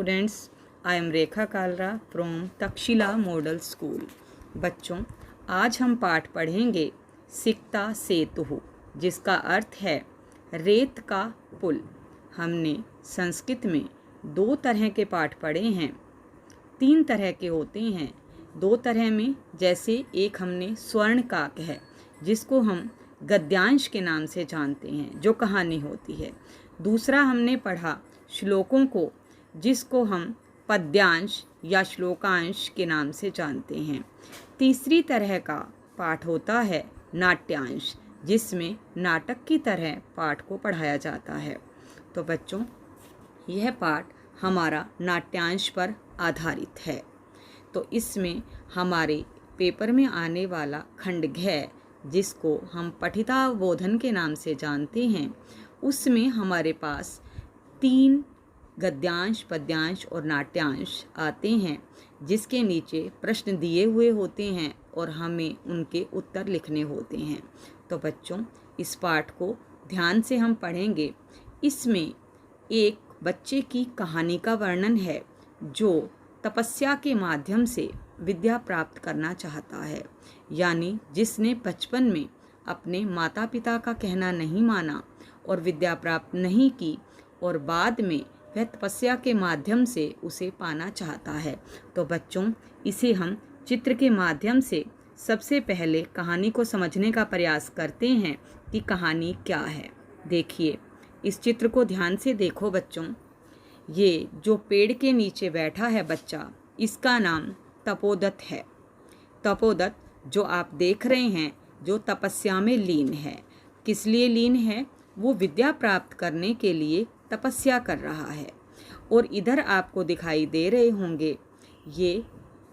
students, I am Rekha Kalra from Takshashila model school. बच्चों, आज हम पाठ पढ़ेंगे सिक्ता सेतु, जिसका अर्थ है रेत का पुल। हमने संस्कृत में 2 तरह के पाठ पढ़े हैं। 3 तरह के होते हैं। 2 तरह में जैसे एक हमने स्वर्णकाक है, जिसको हम गद्यांश के नाम से जानते हैं, जो कहानी होती है। दूसरा हमने पढ़ा श्लोकों को, जिसको हम पद्यांश या श्लोकांश के नाम से जानते हैं। तीसरी तरह का पाठ होता है नाट्यांश, जिसमें नाटक की तरह पाठ को पढ़ाया जाता है। तो बच्चों, यह पाठ हमारा नाट्यांश पर आधारित है। तो इसमें हमारे पेपर में आने वाला खंड घ, जिसको हम पठितावबोधन के नाम से जानते हैं, उसमें हमारे पास 3 गद्यांश, पद्यांश और नाट्यांश आते हैं, जिसके नीचे प्रश्न दिए हुए होते हैं और हमें उनके उत्तर लिखने होते हैं। तो बच्चों, इस पाठ को ध्यान से हम पढ़ेंगे। इसमें एक बच्चे की कहानी का वर्णन है, जो तपस्या के माध्यम से विद्या प्राप्त करना चाहता है, यानी जिसने बचपन में अपने माता पिता का कहना नहीं माना और विद्या प्राप्त नहीं की, और बाद में वह तपस्या के माध्यम से उसे पाना चाहता है। तो बच्चों, इसे हम चित्र के माध्यम से सबसे पहले कहानी को समझने का प्रयास करते हैं कि कहानी क्या है। देखिए, इस चित्र को ध्यान से देखो बच्चों। ये जो पेड़ के नीचे बैठा है बच्चा, इसका नाम तपोदत्त है। तपोदत्त जो आप देख रहे हैं, जो तपस्या में लीन है। किस लिए लीन है? वो विद्या प्राप्त करने के लिए तपस्या कर रहा है। और इधर आपको दिखाई दे रहे होंगे, ये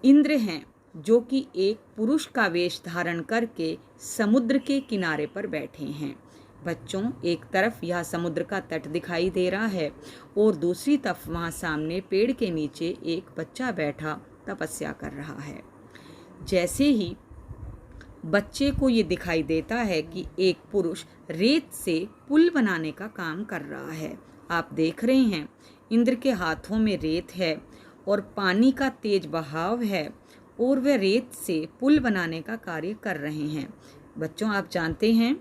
इंद्र हैं, जो कि एक पुरुष का वेश धारण करके समुद्र के किनारे पर बैठे हैं। बच्चों, एक तरफ यह समुद्र का तट दिखाई दे रहा है और दूसरी तरफ वहाँ सामने पेड़ के नीचे एक बच्चा बैठा तपस्या कर रहा है। जैसे ही बच्चे को ये दिखाई देता है कि एक पुरुष रेत से पुल बनाने का काम कर रहा है। आप देख रहे हैं, इंद्र के हाथों में रेत है और पानी का तेज बहाव है, और वे रेत से पुल बनाने का कार्य कर रहे हैं। बच्चों, आप जानते हैं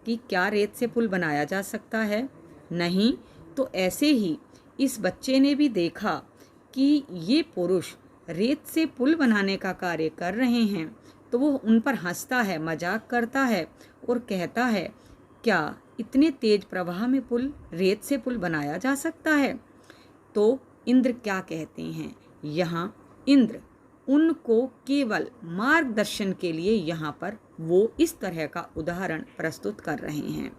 कि क्या रेत से पुल बनाया जा सकता है? नहीं। तो ऐसे ही इस बच्चे ने भी देखा कि ये पुरुष रेत से पुल बनाने का कार्य कर रहे हैं, तो वो उन पर हंसता है, मजाक करता है और कहता है, क्या इतने तेज प्रवाह में रेत से पुल बनाया जा सकता है? तो इंद्र क्या कहते हैं? यहाँ इंद्र उनको केवल मार्गदर्शन के लिए यहाँ पर वो इस तरह का उदाहरण प्रस्तुत कर रहे हैं।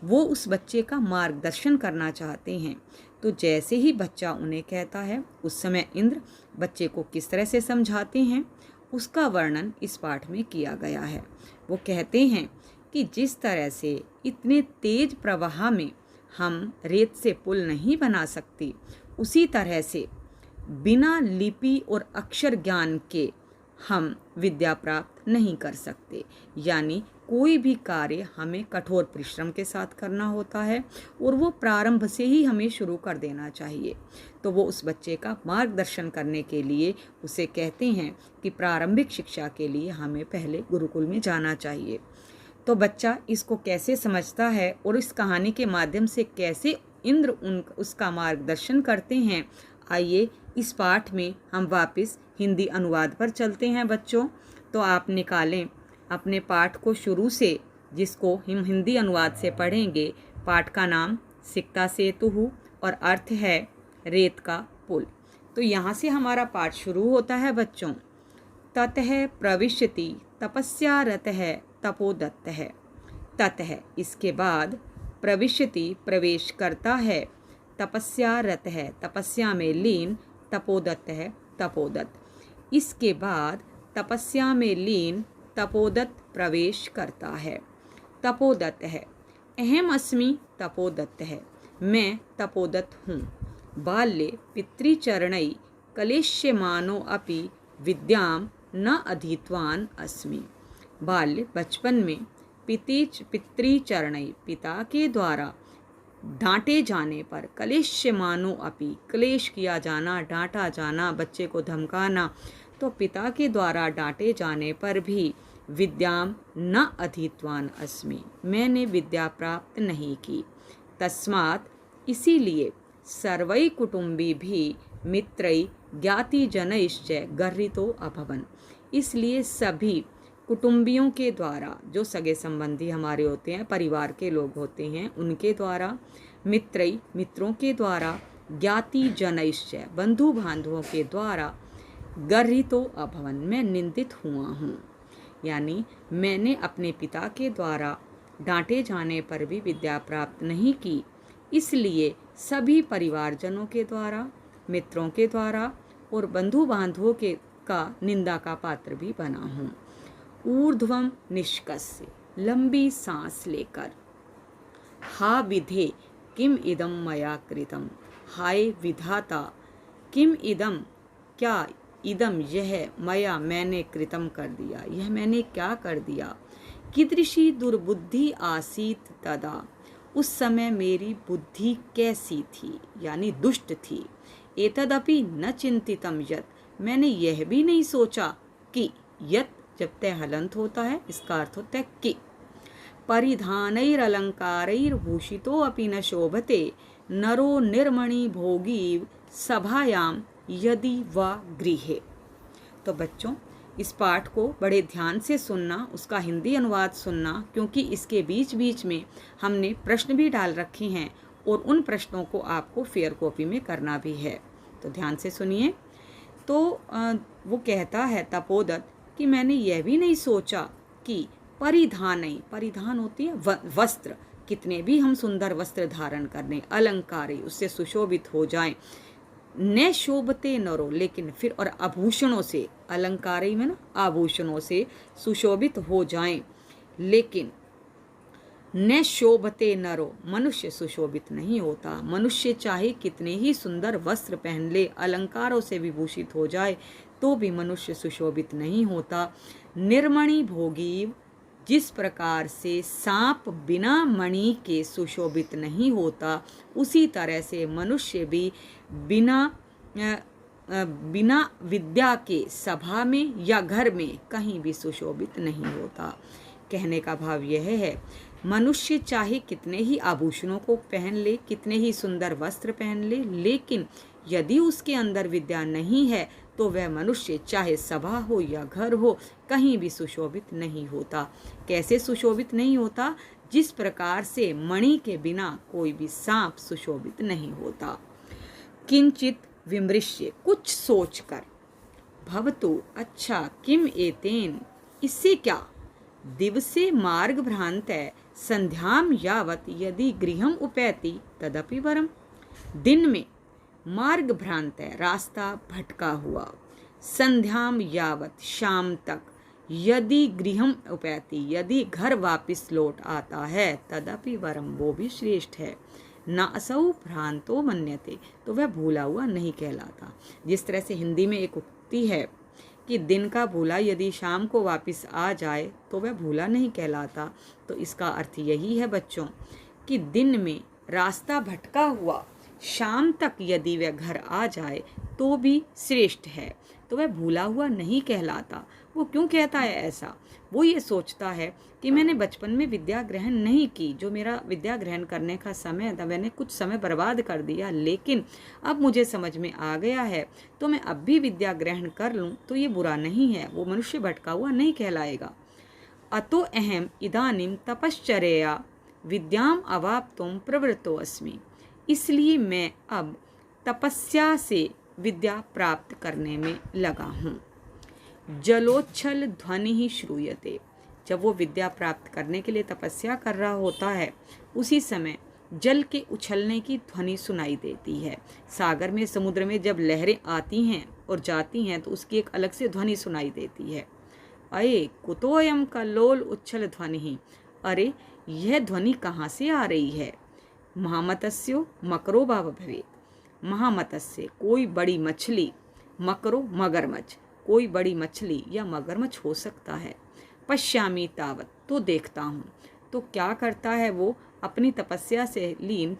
वो उस बच्चे का मार्गदर्शन करना चाहते हैं। तो जैसे ही बच्चा उन्हें कहता है, उस समय इंद्र बच्चे को किस तरह से समझाते हैं, उसका वर्णन इस पाठ में किया गया है। वो कहते हैं कि जिस तरह से इतने तेज प्रवाह में हम रेत से पुल नहीं बना सकते, उसी तरह से बिना लिपि और अक्षर ज्ञान के हम विद्या प्राप्त नहीं कर सकते। यानी कोई भी कार्य हमें कठोर परिश्रम के साथ करना होता है, और वो प्रारंभ से ही हमें शुरू कर देना चाहिए। तो वो उस बच्चे का मार्गदर्शन करने के लिए उसे कहते हैं कि प्रारंभिक शिक्षा के लिए हमें पहले गुरुकुल में जाना चाहिए। तो बच्चा इसको कैसे समझता है और इस कहानी के माध्यम से कैसे इंद्र उसका मार्गदर्शन करते हैं, आइए इस पाठ में हम वापस हिंदी अनुवाद पर चलते हैं बच्चों। तो आप निकालें अपने पाठ को शुरू से, जिसको हम हिंदी अनुवाद से पढ़ेंगे। पाठ का नाम सिक्ता सेतु और अर्थ है रेत का पुल। तो यहाँ से हमारा पाठ शुरू होता है बच्चों। ततः प्रविशति तपस्यारतः तपोदत्तः। ततः इसके बाद, प्रविशति प्रवेश करता है, तपस्यारतः तपस्या में लीन, तपोदत्तः तपोदत्त। इसके बाद तपस्या में लीन तपोदत्त प्रवेश करता है। तपोदत्त है, अहम अस्मि तपोदत्त है, मैं तपोदत्त हूँ। बाल्ये पितृचरणै कलेश्यमानो अपि विद्यां न अधीतवान अस्मि। बाल्य बचपन में पितृचरणै पिता के द्वारा डांटे जाने पर, क्लेश्यमानो अपि, क्लेश किया जाना, डांटा जाना, बच्चे को धमकाना, तो पिता के द्वारा डांटे जाने पर भी विद्याम न अधीतवान अस्मि, मैंने विद्या प्राप्त नहीं की। तस्मात्, इसीलिए सर्वै कुटुंबी भी मित्रै ज्ञातिजनैश्च गर्हितो अभवन्, इसलिए सभी कुटुंबियों के द्वारा, जो सगे संबंधी हमारे होते हैं, परिवार के लोग होते हैं, उनके द्वारा, मित्रै मित्रों के द्वारा, ज्ञातिजनैश्च बंधु बांधवों के द्वारा, गर्हितो अभवन् मैं निंदित हुआ हूँ। यानी मैंने अपने पिता के द्वारा डांटे जाने पर भी विद्या प्राप्त नहीं की, इसलिए सभी परिवारजनों के द्वारा, मित्रों के द्वारा और बंधु बांधवों के का निंदा का पात्र भी बना हूँ। ऊर्ध्वम निष्कस्य, लंबी सांस लेकर, हा विधे किम इदम मया कृतम, हाय विधाता, किम इदम क्या, इदम यह, मया मैंने, कृतम कर दिया यह मैंने क्या कर दिया। कीदृशी दुर्बुद्धि आसीत तदा, उस समय मेरी बुद्धि कैसी थी, यानी दुष्ट थी। एतदपि न चिंतितम यत्, मैंने यह भी नहीं सोचा कि, यत् जब तय हलंत होता है इसका अर्थ होता है कि, परिधानैरलंकारैर्भूषितो अपि न शोभते नरो निर्मणि भोगी सभायाम यदि वा गृहे। तो बच्चों, इस पाठ को बड़े ध्यान से सुनना, उसका हिंदी अनुवाद सुनना, क्योंकि इसके बीच बीच में हमने प्रश्न भी डाल रखे हैं और उन प्रश्नों को आपको फेयर कॉपी में करना भी है, तो ध्यान से सुनिए। तो वो कहता है तपोदत्त कि मैंने यह भी नहीं सोचा कि परिधान होती है वस्त्र, कितने भी हम सुंदर वस्त्र धारण करने, अलंकार उससे सुशोभित हो जाएं, न शोभते नरो, लेकिन फिर, और आभूषणों से, अलंकार में ना आभूषणों से सुशोभित हो जाएं, लेकिन न शोभते नरो, मनुष्य सुशोभित नहीं होता। मनुष्य चाहे कितने ही सुंदर वस्त्र पहन ले, अलंकारों से विभूषित हो जाए, तो भी मनुष्य सुशोभित नहीं होता। निर्मणि भोगी, जिस प्रकार से सांप बिना मणि के सुशोभित नहीं होता, उसी तरह से मनुष्य भी बिना विद्या के सभा में या घर में कहीं भी सुशोभित नहीं होता। कहने का भाव यह है, मनुष्य चाहे कितने ही आभूषणों को पहन ले, कितने ही सुंदर वस्त्र पहन ले, लेकिन यदि उसके अंदर विद्या नहीं है तो वह मनुष्य चाहे सभा हो या घर हो, कहीं भी सुशोभित नहीं होता। कैसे सुशोभित नहीं होता? जिस प्रकार से मणि के बिना कोई भी सांप सुशोभित नहीं होता। किंचित विमृश्य, कुछ सोचकर, भवतु, अच्छा, किम एतेन, इससे क्या, दिवसे मार्ग भ्रांतै संध्याम यावत यदि गृहम उपैति तदपि वरम, दिन में मार्ग भ्रांत है, रास्ता भटका हुआ, संध्याम यावत, शाम तक, यदि गृहम उपैति, यदि घर वापस लौट आता है, तदपि वरम, वो भी श्रेष्ठ है। न असौ भ्रांतो मन्यते, तो वह भूला हुआ नहीं कहलाता। जिस तरह से हिंदी में एक उक्ति है कि दिन का भूला यदि शाम को वापस आ जाए तो वह भूला नहीं कहलाता, तो इसका अर्थ यही है बच्चों कि दिन में रास्ता भटका हुआ शाम तक यदि वह घर आ जाए तो भी श्रेष्ठ है, तो वह भूला हुआ नहीं कहलाता। वो क्यों कहता है ऐसा? वो ये सोचता है कि मैंने बचपन में विद्या ग्रहण नहीं की, जो मेरा विद्या ग्रहण करने का समय था मैंने कुछ समय बर्बाद कर दिया, लेकिन अब मुझे समझ में आ गया है तो मैं अब भी विद्या ग्रहण कर लूँ तो ये बुरा नहीं है, वो मनुष्य भटका हुआ नहीं कहलाएगा। अतो अहम इदानीम तपश्चर्या विद्याम अवाप्तुम प्रवृत्तो अस्मि, इसलिए मैं अब तपस्या से विद्या प्राप्त करने में लगा हूँ। जलोच्छल ध्वनि ही श्रूयते, जब वो विद्या प्राप्त करने के लिए तपस्या कर रहा होता है उसी समय जल के उछलने की ध्वनि सुनाई देती है। सागर में, समुद्र में जब लहरें आती हैं और जाती हैं तो उसकी एक अलग से ध्वनि सुनाई देती है। अये कुतोयम कल्लोल उच्छल ध्वनि, अरे यह ध्वनि कहाँ से आ रही है? महामत्स्यो मकरो भाव भवेत, महामत्स्य कोई बड़ी मछली, मकरो मगरमच्छ, कोई बड़ी मछली या मगरमच्छ हो सकता है। पश्यामी तावत, तो देखता हूँ। तो क्या करता है वो? अपनी तपस्या से लीन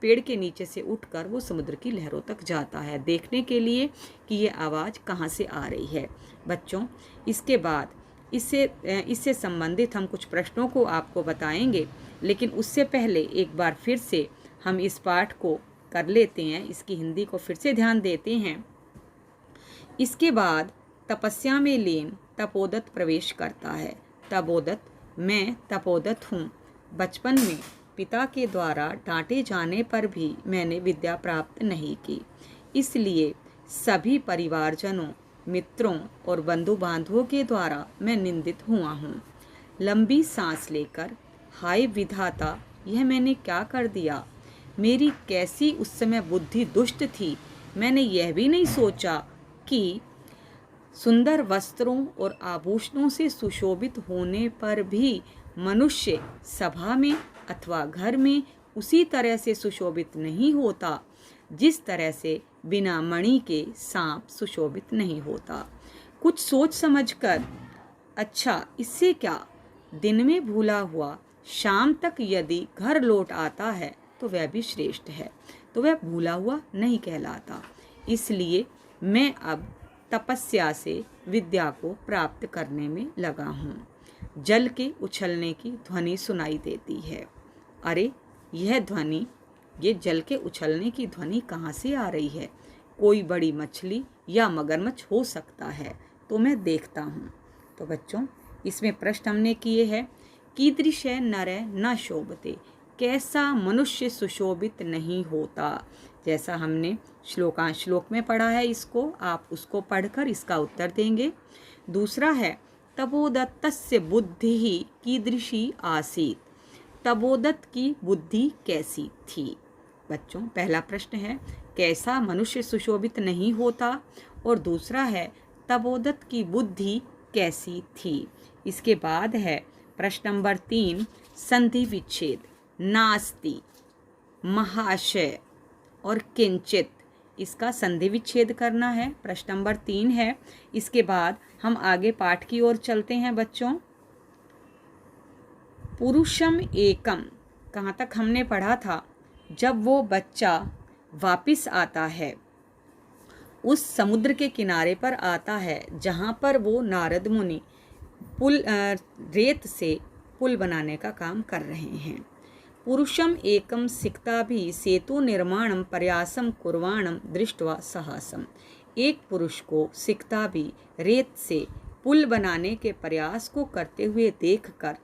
पेड़ के नीचे से उठकर वो समुद्र की लहरों तक जाता है, देखने के लिए कि ये आवाज़ कहाँ से आ रही है। बच्चों, इसके बाद इससे संबंधित हम कुछ प्रश्नों को आपको बताएंगे, लेकिन उससे पहले एक बार फिर से हम इस पाठ को कर लेते हैं, इसकी हिंदी को फिर से ध्यान देते हैं। इसके बाद तपस्या में लीन तपोदत्त प्रवेश करता है। तपोदत्त, मैं तपोदत्त हूँ। बचपन में पिता के द्वारा डांटे जाने पर भी मैंने विद्या प्राप्त नहीं की, इसलिए सभी परिवारजनों, मित्रों और बंधु बांधवों के द्वारा मैं निंदित हुआ हूँ। लंबी सांस लेकर, हाय विधाता, यह मैंने क्या कर दिया। मेरी कैसी उस समय बुद्धि दुष्ट थी। मैंने यह भी नहीं सोचा कि सुंदर वस्त्रों और आभूषणों से सुशोभित होने पर भी मनुष्य सभा में अथवा घर में उसी तरह से सुशोभित नहीं होता जिस तरह से बिना मणि के सांप सुशोभित नहीं होता। कुछ सोच समझकर, अच्छा इससे क्या, दिन में भूला हुआ शाम तक यदि घर लौट आता है तो वह भी श्रेष्ठ है, तो वह भूला हुआ नहीं कहलाता। इसलिए मैं अब तपस्या से विद्या को प्राप्त करने में लगा हूँ। जल के उछलने की ध्वनि सुनाई देती है। अरे ये जल के उछलने की ध्वनि कहाँ से आ रही है। कोई बड़ी मछली या मगरमच्छ हो सकता है, तो मैं देखता हूँ। तो बच्चों, इसमें प्रश्न हमने किए हैं, कीदृशे नरे न शोभते, कैसा मनुष्य सुशोभित नहीं होता। जैसा हमने श्लोक में पढ़ा है, इसको आप उसको पढ़कर इसका उत्तर देंगे। दूसरा है, तपोदत्तस्य बुद्धि कीदृशी आसीत्, तपोदत्त की बुद्धि कैसी थी। बच्चों, पहला प्रश्न है कैसा मनुष्य सुशोभित नहीं होता, और दूसरा है तपोदत्त की बुद्धि कैसी थी। इसके बाद है प्रश्न नंबर 3, संधि विच्छेद। नास्ति, महाशय और किंचित, इसका संधि विच्छेद करना है। प्रश्न नंबर 3 है। इसके बाद हम आगे पाठ की ओर चलते हैं। बच्चों, पुरुषम एकम, कहाँ तक हमने पढ़ा था, जब वो बच्चा वापिस आता है, उस समुद्र के किनारे पर आता है जहाँ पर वो नारद मुनि रेत से पुल बनाने का काम कर रहे हैं। पुरुषम एकम सिक्ता भी सेतु निर्माणम प्रयासम कुर्वाणम दृष्टवा साहसम, एक पुरुष को सिक्ता भी रेत से पुल बनाने के प्रयास को करते हुए देखकर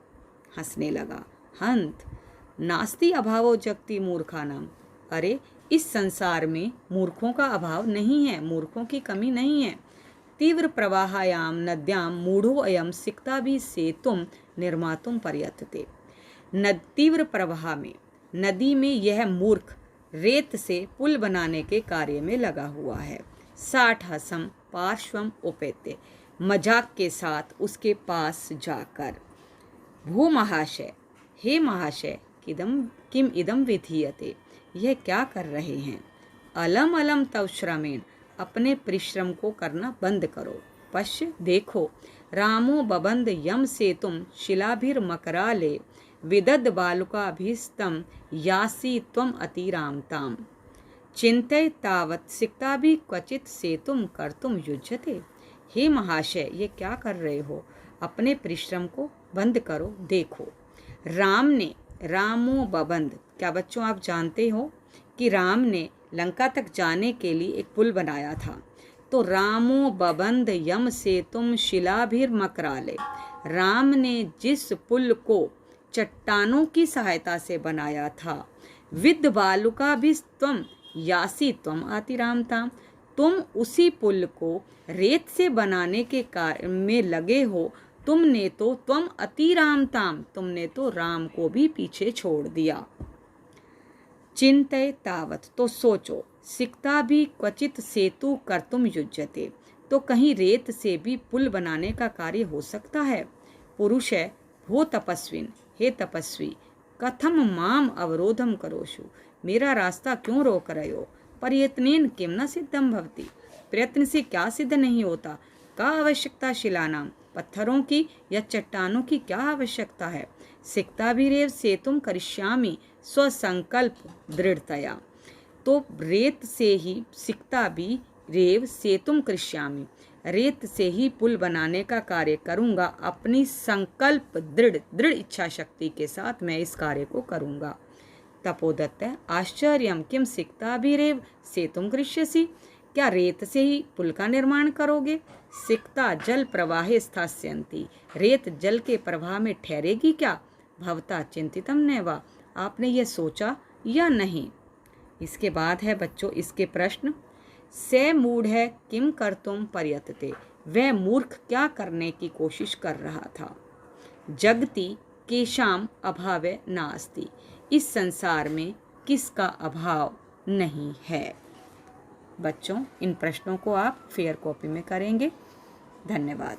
हंसने लगा। हंत, नास्ति अभावो जगति मूर्खानाम, अरे इस संसार में मूर्खों का अभाव नहीं है, मूर्खों की कमी नहीं है। तीव्र प्रवाहायाम नद्याम मूढ़ो अयम सिक्ता भी सेतुम निर्मातुम पर्यतते, तीव्र प्रवाह में नदी में यह मूर्ख रेत से पुल बनाने के कार्य में लगा हुआ है। 60 हसम पार्श्वम उपेते, मजाक के साथ उसके पास जाकर, भू महाशय, हे महाशय, किम इदम विधीयते, यह क्या कर रहे हैं। अलम अलम तव श्रमेण, अपने परिश्रम को करना बंद करो। पश्य, देखो, रामो बबंद यम सेतुम शिलाभिर्मकराले विदद बालुकाभिस्तम यासी त्वम अतिरामताम, चिंतय तावत सिक्ता भी क्वचित सेतुम कर्तुम युज्यते। हे महाशय, ये क्या कर रहे हो, अपने परिश्रम को बंद करो। देखो, राम ने, रामो बबंद, क्या बच्चों आप जानते हो कि राम ने लंका तक जाने के लिए एक पुल बनाया था। तो रामो बबंद यम सेतुम शिलाभिर्मकराले, राम ने जिस पुल को चट्टानों की सहायता से बनाया था, विद बालुका भी त्वम यासी त्वम आतिरामताम, तुम उसी पुल को रेत से बनाने के कार्य में लगे हो। तुमने तो त्वम अतिरामताम, तुमने तो राम को भी पीछे छोड़ दिया। चिंतय तावत, तो सोचो, सिक्ता भी क्वचित सेतु कर्तुम युज्यते, तो कहीं रेत से भी पुल बनाने का कार्य हो सकता है। पुरुष है, भो तपस्विन, हे तपस्वी, कथम माम अवरोधम करोषु, मेरा रास्ता क्यों रोक रहे हो। प्रयत्नेन किम न सिद्धम भवति, प्रयत्न से क्या सिद्ध नहीं होता। का आवश्यकता शिलानाम, पत्थरों की या चट्टानों की क्या आवश्यकता है। सिक्ताभिरेव सेतुं करिष्यामि स्वसंकल्प दृढ़तया। तो रेत से ही सिक्ताभिरेव सेतुं करिष्यामि, रेत से ही पुल बनाने का कार्य करूँगा। अपनी संकल्प दृढ़ इच्छा शक्ति के साथ मैं इस कार्य को करूँगा। तपोदत्त: आश्चर्यं किम सिक्ताभिरेव सेतुं करिष्यसि? क्या रेत से ही पुल का निर्माण करोगे? सिक्ता जल प्रवाहे स्थास्यन्ति, रेत जल के प्रवाह में ठहरेगी क्या? भवता चिंतितं नैव, आपने यह सोचा या नहीं? इसके बाद है बच्चों इसके प्रश्न। से मूढ़ है किम कर्तुम प्रयतते, वह मूर्ख क्या करने की कोशिश कर रहा था? जगति केशाम अभावे नास्ति, इस संसार में किसका अभाव नहीं है? बच्चों इन प्रश्नों को आप फेयर कॉपी में करेंगे। धन्यवाद।